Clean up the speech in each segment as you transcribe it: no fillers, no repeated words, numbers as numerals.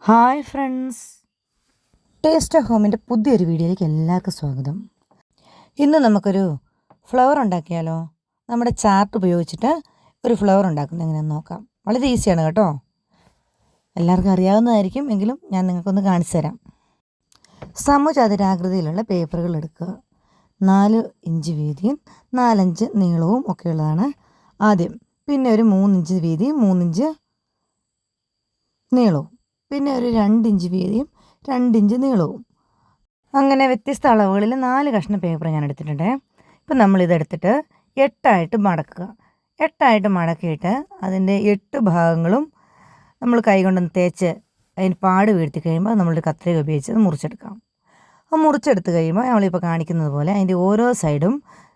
Hi friends, taste of ഹോമിൻ്റെ പുതിയൊരു വീഡിയോയിലേക്ക് എല്ലാവർക്കും സ്വാഗതം. ഇന്ന് നമുക്കൊരു ഫ്ലവർ ഉണ്ടാക്കിയാലോ? നമ്മുടെ ചാർട്ട് ഉപയോഗിച്ചിട്ട് ഒരു ഫ്ലവർ ഉണ്ടാക്കുന്നത് എങ്ങനെയാണെന്ന് നോക്കാം. വളരെ ഈസിയാണ് കേട്ടോ. എല്ലാവർക്കും അറിയാവുന്നതായിരിക്കും, എങ്കിലും ഞാൻ നിങ്ങൾക്കൊന്ന് കാണിച്ചു തരാം. സമചതുരാകൃതിയിലുള്ള പേപ്പറുകൾ എടുക്കുക. 4 ഇഞ്ച് വീതിയും 4 ഇഞ്ച് നീളവും ഒക്കെയുള്ളതാണ് ആദ്യം. പിന്നെ ഒരു 3 ഇഞ്ച് വീതിയും 3 ഇഞ്ച് നീളവും, പിന്നെ ഒരു 2 ഇഞ്ച് വീതിയും 2 ഇഞ്ച് നീളവും. അങ്ങനെ വ്യത്യസ്ത അളവുകളിൽ 4 കഷ്ണം പേപ്പർ ഞാൻ എടുത്തിട്ടുണ്ട്. ഇപ്പം നമ്മളിതെടുത്തിട്ട് 8ആയിട്ട് മടക്കുക. 8ആയിട്ട് മടക്കിയിട്ട് അതിൻ്റെ 8 ഭാഗങ്ങളും നമ്മൾ കൈ കൊണ്ടൊന്ന് തേച്ച് അതിന് പാട് വീഴ്ത്തി കഴിയുമ്പോൾ നമ്മളൊരു കത്രിക ഉപയോഗിച്ച് അത് മുറിച്ചെടുക്കാം. ആ മുറിച്ചെടുത്ത് കഴിയുമ്പോൾ നമ്മളിപ്പോൾ കാണിക്കുന്നത് പോലെ അതിൻ്റെ ഓരോ സൈഡും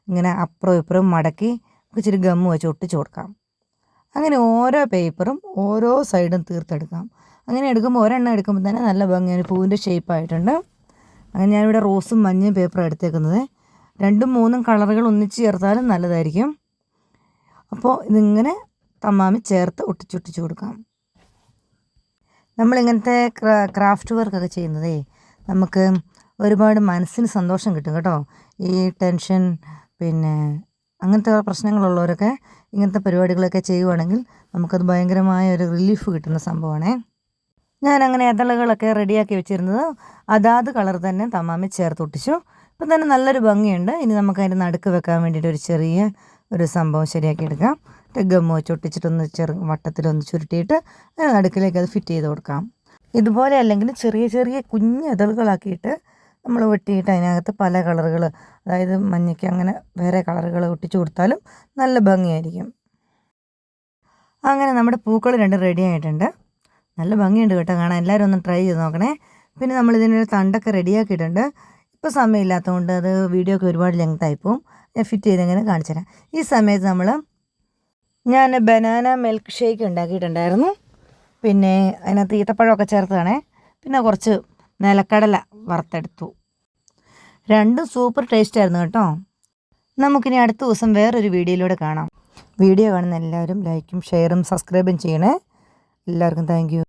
ഇങ്ങനെ അപ്പുറവും ഇപ്പുറവും മടക്കി ഇച്ചിരി ഗമ്മ് വെച്ച് ഒട്ടിച്ച് കൊടുക്കാം. അങ്ങനെ ഓരോ പേപ്പറും ഓരോ സൈഡും തീർത്തെടുക്കാം. അങ്ങനെ എടുക്കുമ്പോൾ ഒരെണ്ണം എടുക്കുമ്പോൾ തന്നെ നല്ല ഭംഗിയാണ്, പൂവിൻ്റെ ഷേപ്പായിട്ടുണ്ട്. അങ്ങനെ ഞാനിവിടെ റോസും മഞ്ഞയും പേപ്പറും എടുത്തേക്കുന്നത്. 2ഉം 3ഉം കളറുകൾ ഒന്നിച്ച് ചേർത്താലും നല്ലതായിരിക്കും. അപ്പോൾ ഇതിങ്ങനെ തമ്മാമി ചേർത്ത് ഒട്ടിച്ചൊട്ടിച്ച് കൊടുക്കാം. നമ്മളിങ്ങനത്തെ ക്രാഫ്റ്റ് വർക്കൊക്കെ ചെയ്യുന്നതേ നമുക്ക് ഒരുപാട് മനസ്സിന് സന്തോഷം കിട്ടും കേട്ടോ. ഈ ടെൻഷൻ പിന്നെ അങ്ങനത്തെ പ്രശ്നങ്ങളുള്ളവരൊക്കെ ഇങ്ങനത്തെ പരിപാടികളൊക്കെ ചെയ്യുവാണെങ്കിൽ നമുക്കത് ഭയങ്കരമായ ഒരു റിലീഫ് കിട്ടുന്ന സംഭവമാണേ. ഞാനങ്ങനെ ഇതളുകളൊക്കെ റെഡിയാക്കി വെച്ചിരുന്നത് അതാത് കളർ തന്നെ തമ്മാമി ചേർത്ത് ഒട്ടിച്ചു. ഇപ്പം തന്നെ നല്ലൊരു ഭംഗിയുണ്ട്. ഇനി നമുക്ക് അതിൻ്റെ നടുക്ക് വെക്കാൻ വേണ്ടിയിട്ട് ഒരു ചെറിയ ഒരു സംഭവം ശരിയാക്കി എടുക്കാം. ഗമ്മ് വെച്ച് ഒട്ടിച്ചിട്ടൊന്ന് വട്ടത്തിലൊന്ന് ചുരുട്ടിയിട്ട് അതിന് നടുക്കിലേക്ക് അത് ഫിറ്റ് ചെയ്ത് കൊടുക്കാം. ഇതുപോലെ അല്ലെങ്കിൽ ചെറിയ ചെറിയ കുഞ്ഞ് ഇതളുകളാക്കിയിട്ട് നമ്മൾ വെട്ടിയിട്ട് അതിനകത്ത് പല കളറുകൾ, അതായത് മഞ്ഞയ്ക്ക് അങ്ങനെ വേറെ കളറുകൾ ഒട്ടിച്ചു കൊടുത്താലും നല്ല ഭംഗിയായിരിക്കും. അങ്ങനെ നമ്മുടെ പൂക്കൾ 2 റെഡി ആയിട്ടുണ്ട്. നല്ല ഭംഗിയുണ്ട് കേട്ടോ കാണാൻ. എല്ലാവരും ഒന്ന് ട്രൈ ചെയ്ത് നോക്കണേ. പിന്നെ നമ്മളിതിനൊരു തണ്ടൊക്കെ റെഡിയാക്കിയിട്ടുണ്ട്. ഇപ്പോൾ സമയമില്ലാത്തതുകൊണ്ട് അത് വീഡിയോ ഒക്കെ ഒരുപാട് ലെങ്തായിപ്പോവും. ഞാൻ ഫിറ്റ് ചെയ്തെങ്ങനെ കാണിച്ചു തരാം. ഈ സമയത്ത് ഞാൻ ബനാന മിൽക്ക് ഷേക്ക് ഉണ്ടാക്കിയിട്ടുണ്ടായിരുന്നു. പിന്നെ അതിനകത്ത് ഈത്തപ്പഴമൊക്കെ ചേർത്തതാണേ. പിന്നെ കുറച്ച് നിലക്കടല വറുത്തെടുത്തു. 2ഉം സൂപ്പർ ടേസ്റ്റ് ആയിരുന്നു കേട്ടോ. നമുക്കിനി അടുത്ത ദിവസം വേറൊരു വീഡിയോയിലൂടെ കാണാം. വീഡിയോ കാണുന്ന എല്ലാവരും ലൈക്കും ഷെയറും സബ്സ്ക്രൈബും ചെയ്യണേ. എല്ലാവർക്കും താങ്ക് യു.